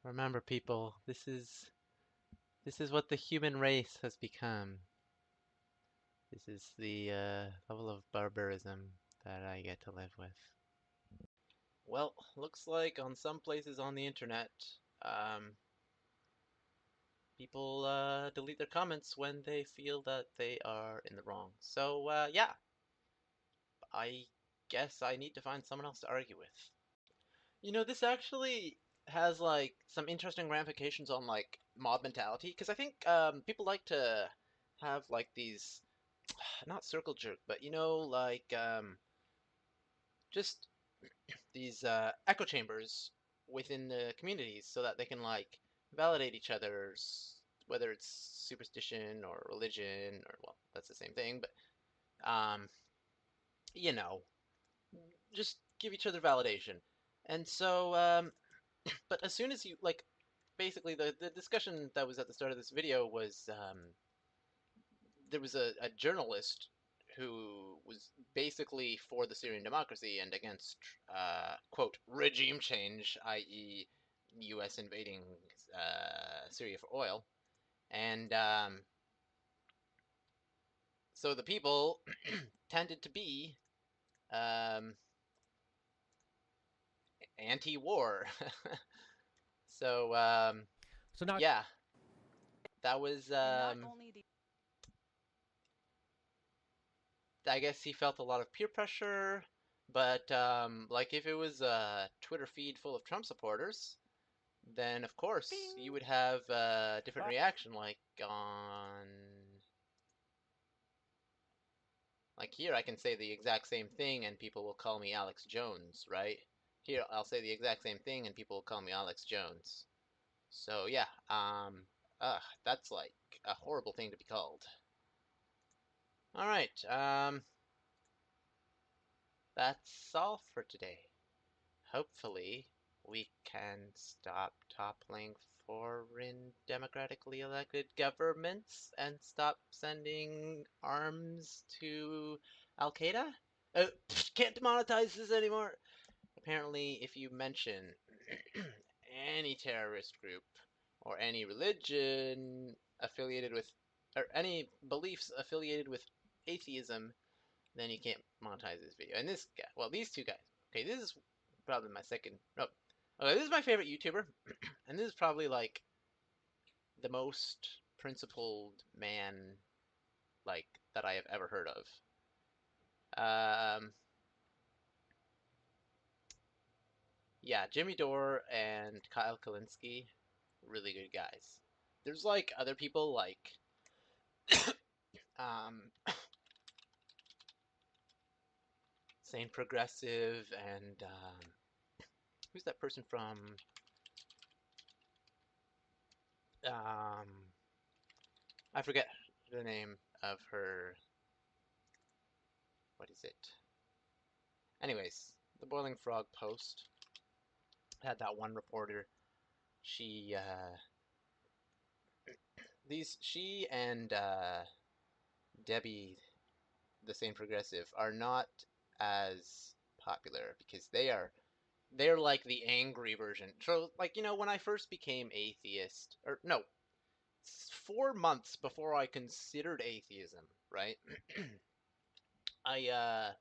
Remember, people, this is what the human race has become. This is the level of barbarism that I get to live with. Well, looks like on some places on the internet, um, people delete their comments when they feel that they are in the wrong. So, yeah, I guess I need to find someone else to argue with. This actually has like some interesting ramifications on like mob mentality because I think people like to have like these not circle jerk, but like just these echo chambers within the communities so that they can like validate each other's whether it's superstition or religion or well that's the same thing, but um you know just give each other validation. And so but as soon as you like basically the discussion that was at the start of this video was there was a journalist who was basically for the Syrian democracy and against quote regime change, i.e., U.S. invading Syria for oil, and so the people tended to be um, anti-war. So So now, yeah, that was Not only the I guess he felt a lot of peer pressure, but like if it was a Twitter feed full of Trump supporters, then of course you bing, would have a different right? reaction. Like here, I can say the exact same thing and people will call me Alex Jones, right? Here, I'll say the exact same thing and people will call me Alex Jones. So yeah, that's like a horrible thing to be called. All right, that's all for today. Hopefully, we can stop toppling foreign democratically elected governments and stop sending arms to Al Qaeda. Can't demonetize this anymore. Apparently, if you mention any terrorist group or any religion affiliated with, or any beliefs affiliated with atheism, then you can't monetize this video. And this guy, well, these two guys. Okay, this is probably my second. No, okay, this is my favorite YouTuber, and this is probably like the most principled man like that I have ever heard of. Um, yeah, Jimmy Dore and Kyle Kalinske, really good guys. There's like other people like um, Sane Progressive and who's that person from um, I forget the name of her. What is it? Anyways, the Boiling Frog Post had that one reporter. She she and Debbie, the same progressive, are not as popular because they're like the angry version. So like when I first became atheist, or no, 4 months before I considered atheism, right? I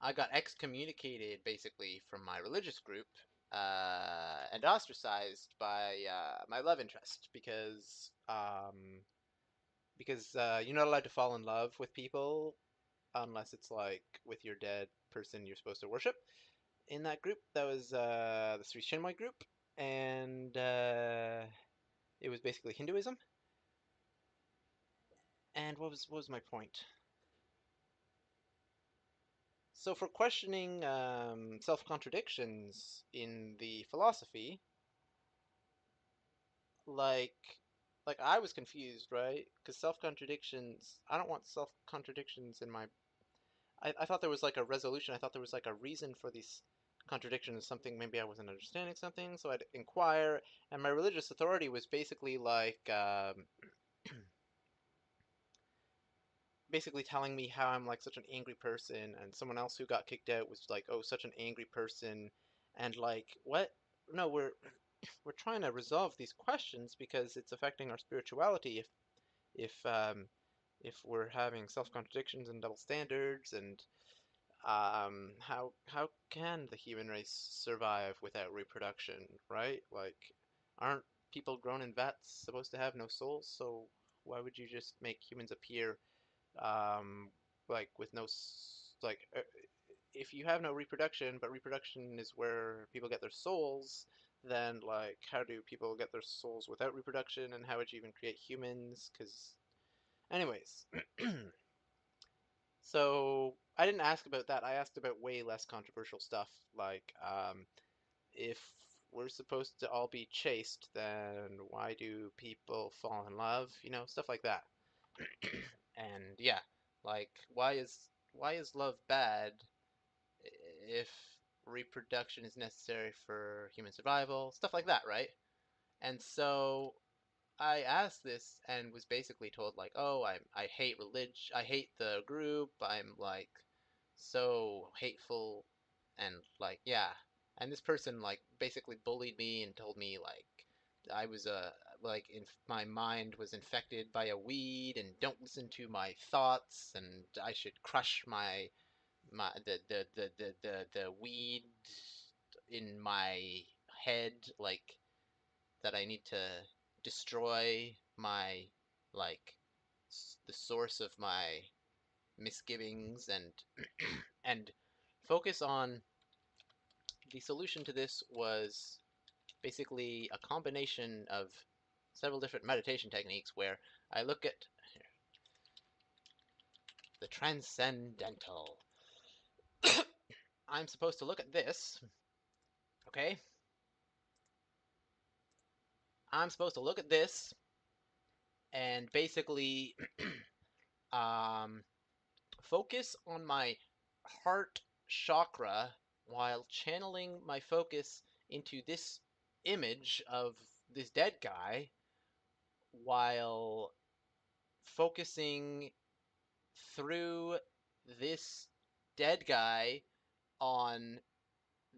I got excommunicated basically from my religious group and ostracized by my love interest because you're not allowed to fall in love with people unless it's like with your dead person you're supposed to worship. In that group, that was the Sri Chinmoy group, and it was basically Hinduism. And what was my point? So for questioning self contradictions in the philosophy, like I was confused, right? Because self contradictions, I don't want self contradictions in my. I thought there was like a resolution. I thought there was like a reason for these contradictions. Something maybe I wasn't understanding something, so I'd inquire. And my religious authority was basically like basically telling me how I'm like such an angry person, and someone else who got kicked out was like, oh, such an angry person, and like what? No, we're we're trying to resolve these questions because it's affecting our spirituality. If if we're having self-contradictions and double standards, and how can the human race survive without reproduction, right? Like, aren't people grown in vats supposed to have no souls? So why would you just make humans appear um, like with no like if you have no reproduction, but reproduction is where people get their souls, then like how do people get their souls without reproduction, and how would you even create humans? Because anyways, so I didn't ask about that. I asked about way less controversial stuff, like if we're supposed to all be chaste, then why do people fall in love? You know, stuff like that. And yeah, like why is love bad if reproduction is necessary for human survival? Stuff like that, right? And so I asked this and was basically told like, "Oh, I hate religion. I hate the group. I'm like so hateful and like yeah." And this person like basically bullied me and told me like I was like in my mind was infected by a weed and don't listen to my thoughts and I should crush my the weed in my head, like that I need to destroy my like the source of my misgivings and focus on the solution to this was basically a combination of several different meditation techniques where I look at the transcendental. I'm supposed to look at this, okay? I'm supposed to look at this and basically um, focus on my heart chakra while channeling my focus into this image of this dead guy while focusing through this dead guy on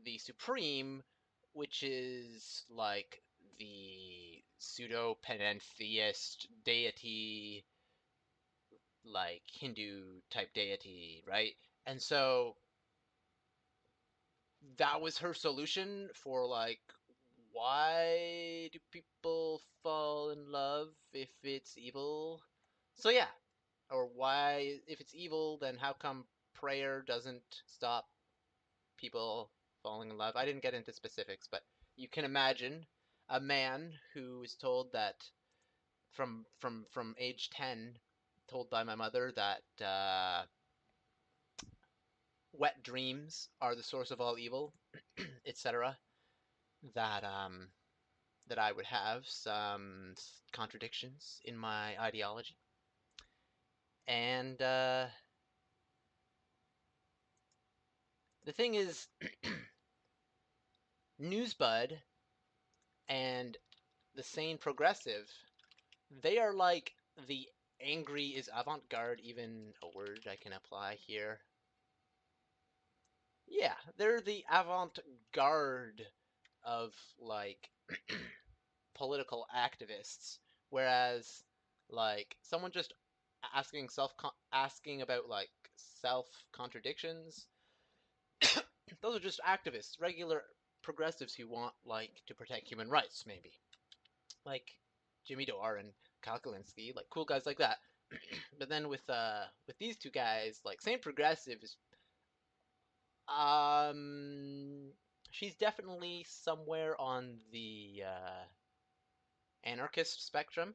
the Supreme, which is like the pseudo panentheist deity, like Hindu type deity, right? And so that was her solution for like why do people fall in love if it's evil? So yeah, or why if it's evil, then how come prayer doesn't stop people falling in love? I didn't get into specifics, but you can imagine a man who is told that from age 10, told by my mother that wet dreams are the source of all evil, etc. That that I would have some contradictions in my ideology. And the thing is, Newsbud and the Sane Progressive, they are like the angry is avant-garde even a word I can apply here? Yeah, they're the avant-garde of like political activists, whereas like someone just asking about like self contradictions, those are just activists, regular progressives who want like to protect human rights, maybe like Jimmy Dore and Kyle Kalinske, like cool guys like that. But then with these two guys, like same progressive is um she's definitely somewhere on the anarchist spectrum,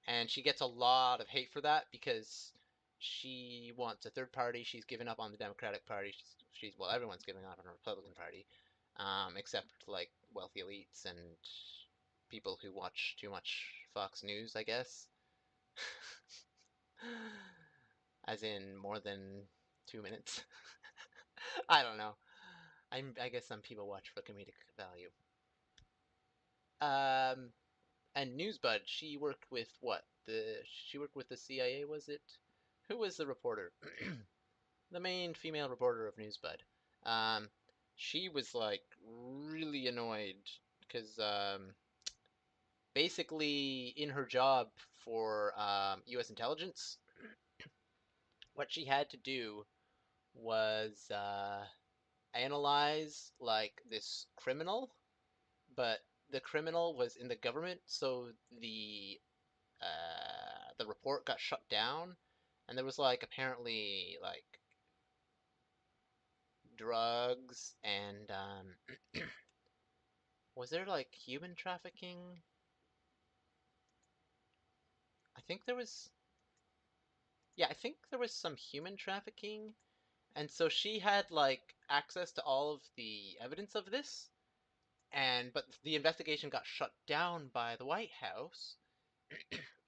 and she gets a lot of hate for that because she wants a third party. She's given up on the Democratic Party. She's well, everyone's giving up on the Republican Party, except like wealthy elites and people who watch too much Fox News, I guess. As in more than 2 minutes. I don't know. I guess some people watch for comedic value. Um, and Newsbud, she worked with what? She worked with the CIA, was it? Who was the reporter? The main female reporter of Newsbud. Um, she was like really annoyed because basically in her job for U.S. intelligence, what she had to do was analyze like this criminal, but the criminal was in the government, so the report got shut down, and there was like apparently like drugs and was there like human trafficking? I think there was, yeah, I think there was some human trafficking, and so she had like access to all of the evidence of this, and but the investigation got shut down by the White House,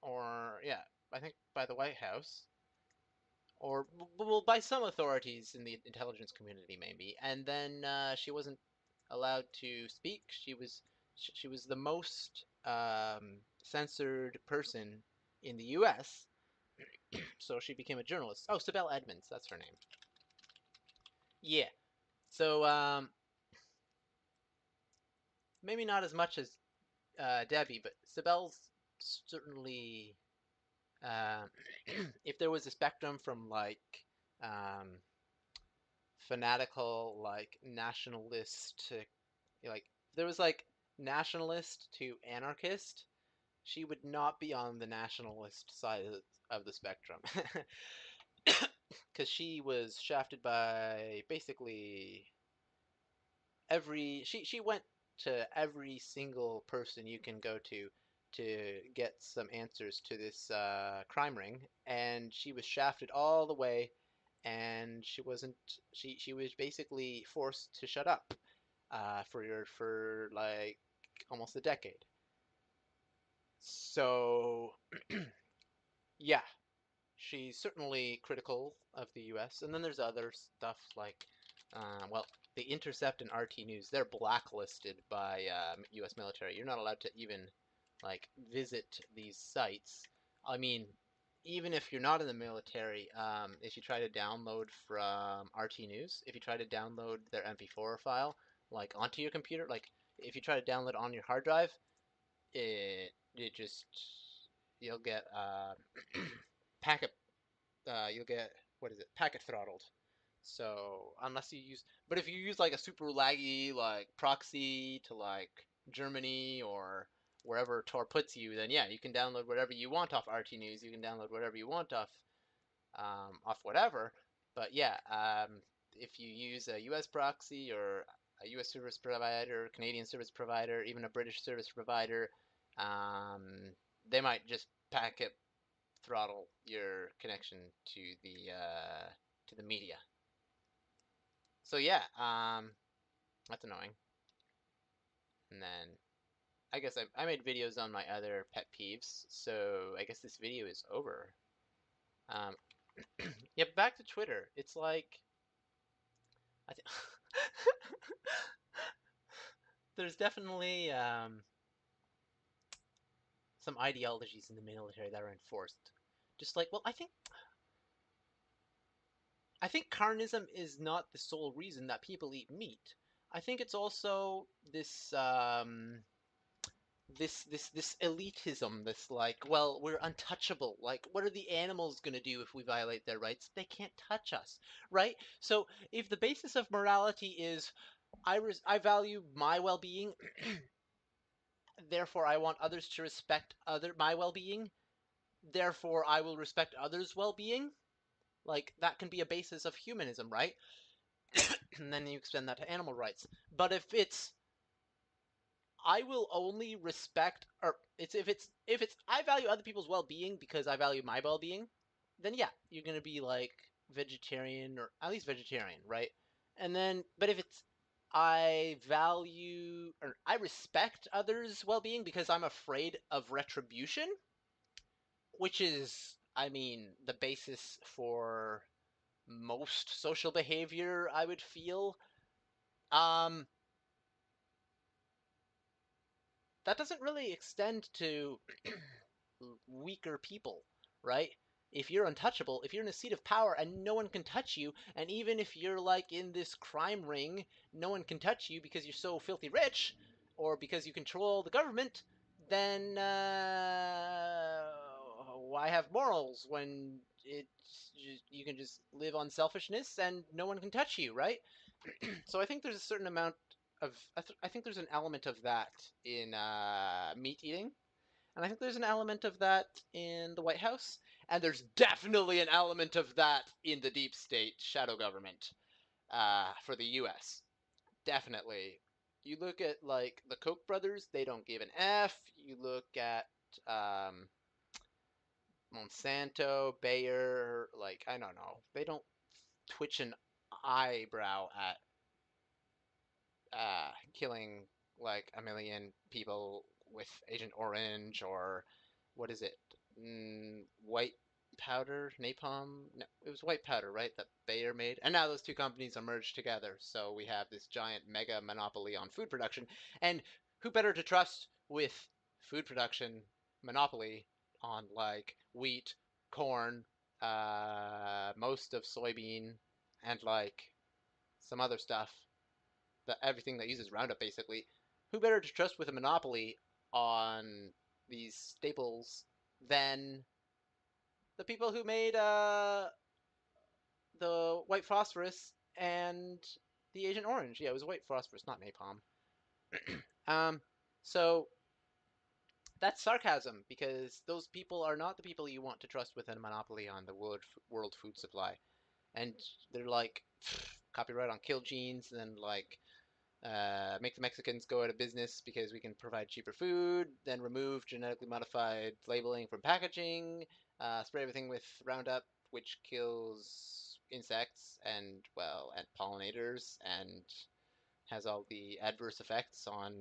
or yeah, I think by the White House, or well, by some authorities in the intelligence community maybe, and then she wasn't allowed to speak. She was the most censored person in the U.S., so she became a journalist. Oh, Sibel Edmonds, that's her name. Yeah. So maybe not as much as Debbie, but Sibel's certainly. Um, if there was a spectrum from like um, fanatical, like nationalist to like, if there was like nationalist to anarchist, she would not be on the nationalist side of the spectrum because she was shafted by basically she went to every single person you can go to get some answers to this crime ring, and she was shafted all the way, and she was basically forced to shut up for like almost a decade. So yeah, she's certainly critical of the U.S. And then there's other stuff like, well, The Intercept and RT News. They're blacklisted by U.S. military. You're not allowed to even like visit these sites. I mean, even if you're not in the military, if you try to download from RT News, if you try to download their MP4 file like onto your computer, like if you try to download on your hard drive, it just you'll get packet you'll get, what is it, packet throttled. So unless you use, but if you use like a super laggy like proxy to like Germany or wherever Tor puts you, then yeah, you can download whatever you want off RT News. You can download whatever you want off whatever. But yeah, if you use a U.S. proxy or a U.S. service provider, Canadian service provider, even a British service provider, um, they might just packet throttle your connection to the media. So yeah, that's annoying. And then I guess I made videos on my other pet peeves, so I guess this video is over. Um, yeah, back to Twitter. It's like I th there's definitely some ideologies in the military that are enforced. Just like, well, I think carnism is not the sole reason that people eat meat. I think it's also this elitism, this like, well, we're untouchable. Like, what are the animals going to do if we violate their rights? They can't touch us, right? So if the basis of morality is I value my well-being, therefore I want others to respect other my well-being, therefore I will respect others' well-being. Like that can be a basis of humanism, right? And then you extend that to animal rights. But if it's I will only respect, or it's if it's I value other people's well-being because I value my well-being, then yeah, you're gonna be like vegetarian or at least vegetarian, right? And then, but if it's I value or I respect others' well-being because I'm afraid of retribution, which is, I mean, the basis for most social behavior, I would feel. Um, that doesn't really extend to weaker people, right? If you're untouchable, if you're in a seat of power and no one can touch you, and even if you're like in this crime ring, no one can touch you because you're so filthy rich, or because you control the government, then why have morals when you can just live on selfishness and no one can touch you, right? So I think there's a certain amount of I think there's an element of that in meat eating, and I think there's an element of that in the White House, and there's definitely an element of that in the deep state shadow government for the U.S. Definitely. You look at like the Koch brothers; they don't give an F. You look at um, Monsanto, Bayer, like I don't know, they don't twitch an eyebrow at killing like a million people with Agent Orange or what is it? White powder, napalm? No, it was white powder, right? That Bayer made. And now those two companies are merged together. So we have this giant mega monopoly on food production. And who better to trust with food production monopoly on like wheat, corn, most of soybean, and like some other stuff everything that uses Roundup basically. Who better to trust with a monopoly on these staples than the people who made the white phosphorus and the Agent Orange? Yeah, it was white phosphorus, not napalm. Um, so that's sarcasm because those people are not the people you want to trust with a monopoly on the world food supply. And they're like copyright on kill genes and then like make the Mexicans go out of business because we can provide cheaper food, then remove genetically modified labeling from packaging, spray everything with Roundup, which kills insects and, well, and pollinators and has all the adverse effects on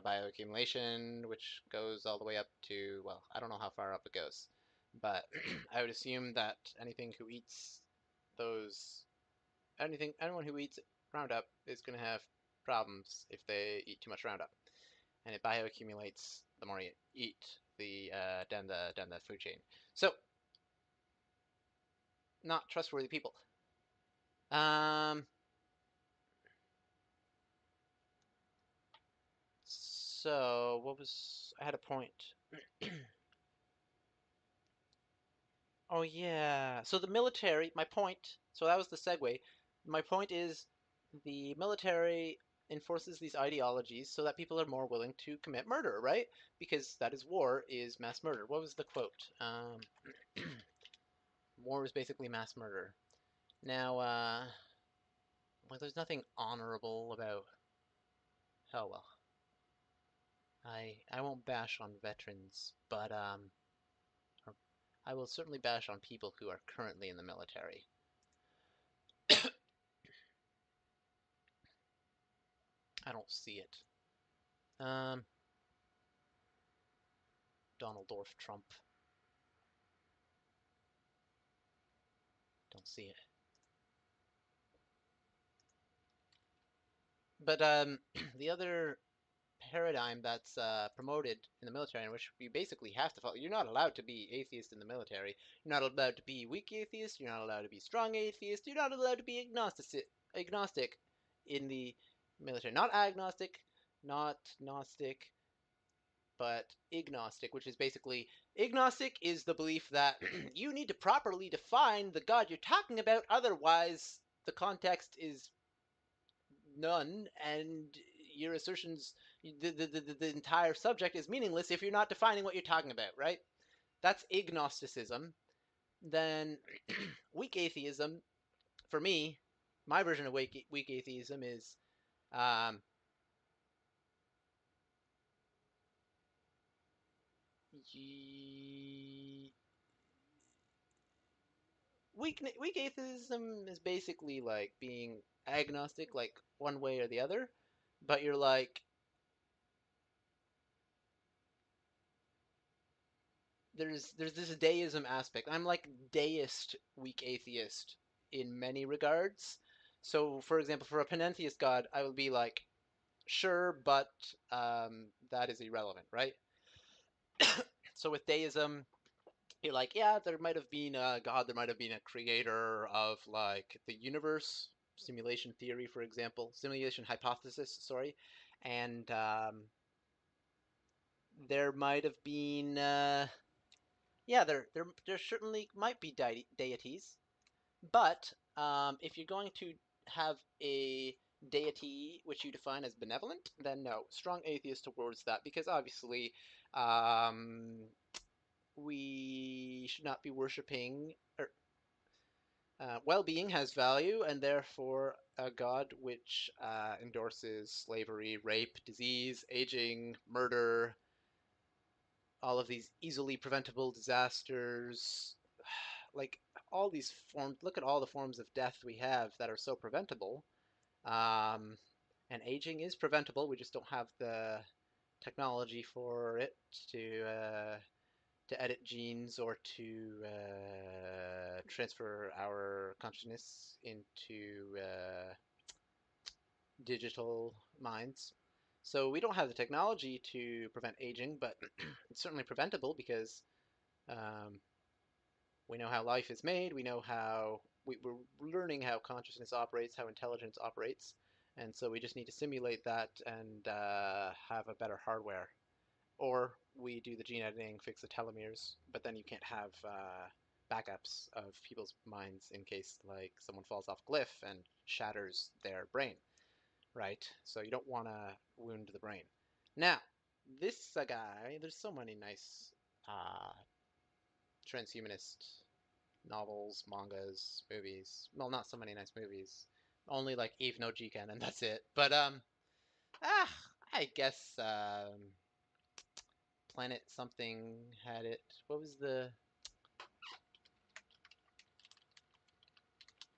bioaccumulation, which goes all the way up to, well, I don't know how far up it goes, but I would assume that those anyone who eats Roundup is going to have problems if they eat too much Roundup, and it bioaccumulates the more you eat down the food chain. So not trustworthy people. Um. So what was I had a point. Oh yeah. So the military. My point. So that was the segue. My point is the military enforces these ideologies so that people are more willing to commit murder, right? Because that is war is mass murder. What was the quote? War is basically mass murder. Now, well, there's nothing honorable about. Oh well, I won't bash on veterans, but I will certainly bash on people who are currently in the military. I don't see it. Um, Donald Dorf Trump. Don't see it. But the other paradigm that's promoted in the military, in which you basically have to follow. You're not allowed to be atheist in the military. You're not allowed to be weak atheist. You're not allowed to be strong atheist. You're not allowed to be agnostic in the military. Not agnostic, not gnostic, but agnostic, which is basically agnostic is the belief that you need to properly define the God you're talking about, otherwise the context is none, and your assertions, the entire subject is meaningless if you're not defining what you're talking about, right? That's agnosticism. Then weak atheism, for me, my version of weak atheism is um, weak atheism is basically like being agnostic, like one way or the other, but you're like there's this deism aspect. I'm like deist weak atheist in many regards. So, for example, for a panentheist god, I will be like, sure, but that is irrelevant, right? So with deism, you're like, yeah, there might have been a god, there might have been a creator of like the universe, simulation theory, for example, simulation hypothesis, sorry, And there might have been, yeah, there certainly might be deities, but if you're going to have a deity which you define as benevolent, then no, strong atheist towards that, because obviously um, we should not be worshiping, or well-being has value, and therefore a god which endorses slavery, rape, disease, aging, murder, all of these easily preventable disasters, like all these forms. Look at all the forms of death we have that are so preventable. Um, and aging is preventable. We just don't have the technology for it to edit genes or to transfer our consciousness into digital minds. So we don't have the technology to prevent aging, but it's certainly preventable because um, we know how life is made. We know how we're learning how consciousness operates, how intelligence operates, and so we just need to simulate that and have a better hardware. Or we do the gene editing, fix the telomeres, but then you can't have backups of people's minds in case like someone falls off a cliff and shatters their brain, right? So you don't want to wound the brain. Now, this guy, there's so many nice uh, transhumanist novels, mangas, movies. Well, not so many nice movies. Only like Eve no Jiken, and that's it. But I guess Planet something had it. What was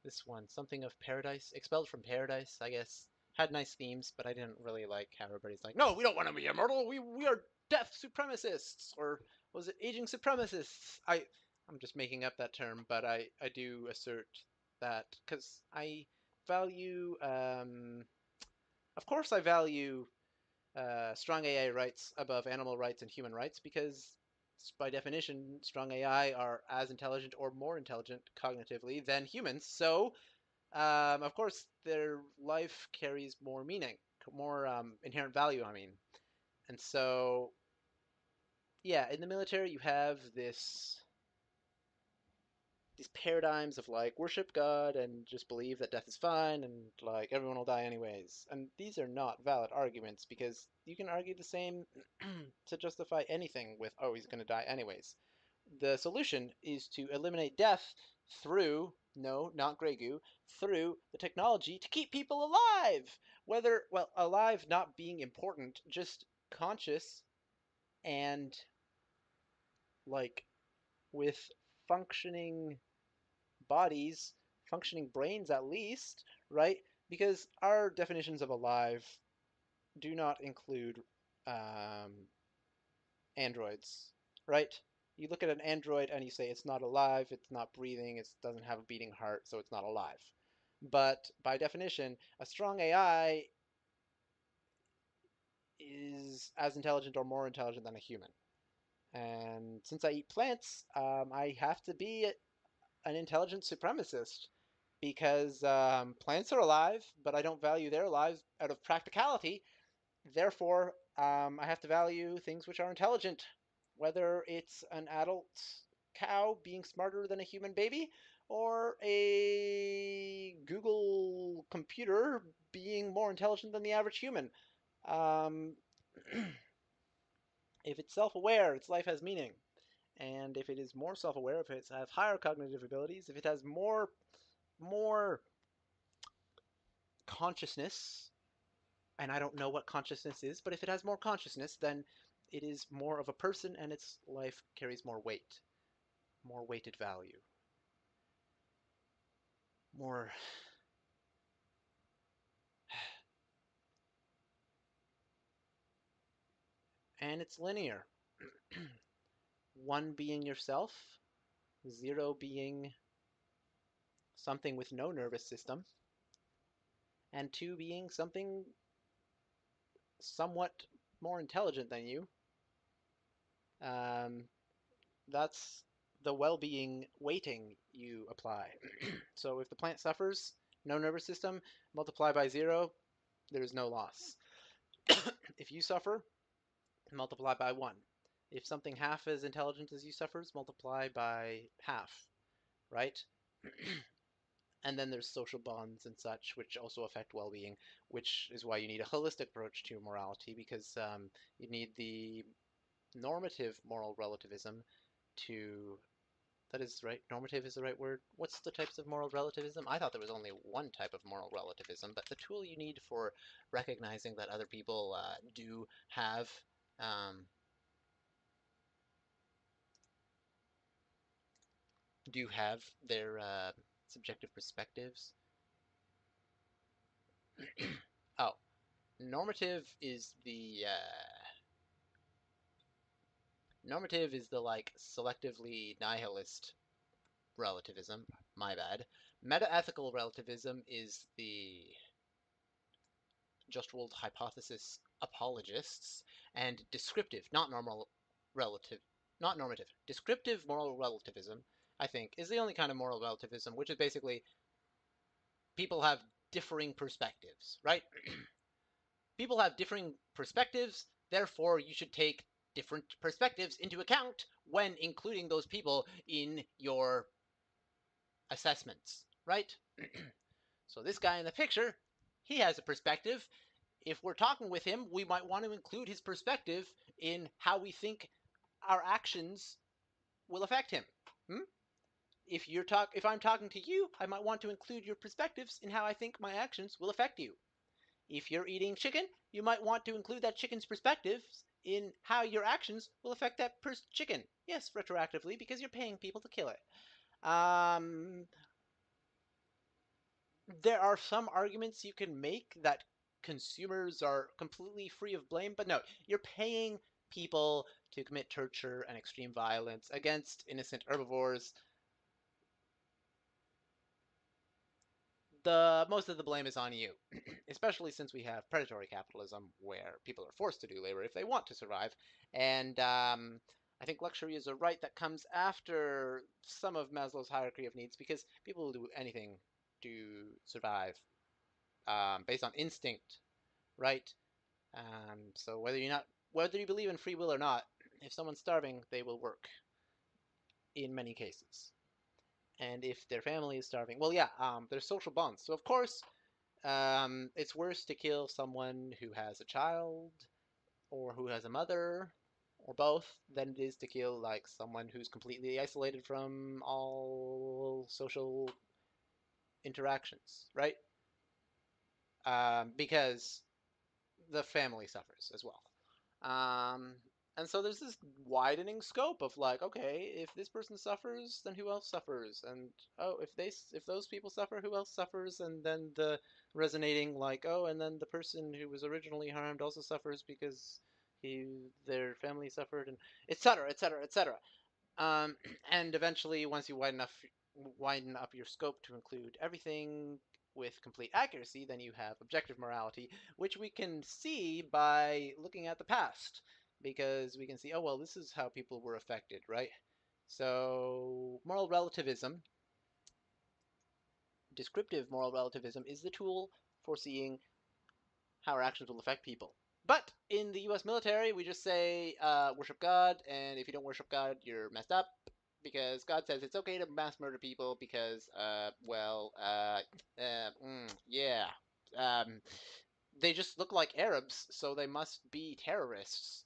this one? Something of Paradise, Expelled from Paradise, I guess. Had nice themes, but I didn't really like how everybody's like, no, we don't want to be immortal. We are death supremacists, or was it aging supremacists? I'm just making up that term, but I do assert that because I value, of course, I value strong AI rights above animal rights and human rights because, by definition, strong AI are as intelligent or more intelligent cognitively than humans. So, of course, their life carries more meaning, more inherent value, I mean. And so, yeah, in the military, you have these paradigms of like worship God and just believe that death is fine and like everyone will die anyways. And these are not valid arguments because you can argue the same to justify anything with, oh, he's going to die anyways. The solution is to eliminate death through, no, not Grey Goo, through the technology to keep people alive. Whether, well, alive not being important, just conscious and like with functioning bodies, functioning brains at least, right? Because our definitions of alive do not include um, androids, right? You look at an android and you say it's not alive, it's not breathing, it doesn't have a beating heart, so it's not alive. But by definition, a strong AI is as intelligent or more intelligent than a human. And since I eat plants, I have to be an intelligent supremacist because plants are alive, but I don't value their lives out of practicality. Therefore, I have to value things which are intelligent, whether it's an adult cow being smarter than a human baby or a Google computer being more intelligent than the average human. Um, if it's self-aware, its life has meaning. And if it is more self-aware, if it has higher cognitive abilities, if it has more consciousness, and I don't know what consciousness is, but if it has more consciousness, then it is more of a person and its life carries more weight, more weighted value, more. And it's linear. One being yourself, zero being something with no nervous system, and two being something somewhat more intelligent than you. Um, that's the well-being weighting you apply. So if the plant suffers, no nervous system, multiply by zero, there is no loss. If you suffer, multiply by 1. If something half as intelligent as you suffers, multiply by half, right? And then there's social bonds and such, which also affect well-being, which is why you need a holistic approach to morality, because you need the normative moral relativism to that is right. Normative is the right word. What's the types of moral relativism? I thought there was only one type of moral relativism, but the tool you need for recognizing that other people um, do have their subjective perspectives. Oh, normative is the like selectively nihilist relativism. My bad. Meta-ethical relativism is the just world hypothesis apologists, and descriptive, not normative, descriptive moral relativism, I think, is the only kind of moral relativism, which is basically people have differing perspectives, right? People have differing perspectives, therefore you should take different perspectives into account when including those people in your assessments, right? So this guy in the picture, he has a perspective. If we're talking with him, we might want to include his perspective in how we think our actions will affect him. Hmm? If I'm talking to you, I might want to include your perspectives in how I think my actions will affect you. If you're eating chicken, you might want to include that chicken's perspectives in how your actions will affect that chicken. Yes, retroactively, because you're paying people to kill it. Um, there are some arguments you can make that consumers are completely free of blame, but no, you're paying people to commit torture and extreme violence against innocent herbivores. The most of the blame is on you, especially since we have predatory capitalism where people are forced to do labor if they want to survive. And I think luxury is a right that comes after some of Maslow's hierarchy of needs because people will do anything to survive based on instinct, right? So whether you believe in free will or not, if someone's starving, they will work in many cases. And if their family is starving, well, yeah, there's social bonds. So of course, it's worse to kill someone who has a child or who has a mother or both than it is to kill like someone who's completely isolated from all social interactions, right? Because the family suffers as well. Um, and so there's this widening scope of like, okay, if this person suffers, then who else suffers? And oh, if those people suffer, who else suffers? And then the resonating like, oh, and then the person who was originally harmed also suffers because their family suffered, and et cetera, et cetera, et cetera. Um, and eventually, once you widen up your scope to include everything with complete accuracy, then you have objective morality, which we can see by looking at the past, because we can see, oh well, this is how people were affected, right? So moral relativism, descriptive moral relativism, is the tool for seeing how our actions will affect people. But in the U.S. military, we just say worship God, and if you don't worship God, you're messed up because God says it's okay to mass murder people because, yeah, um, they just look like Arabs, so they must be terrorists.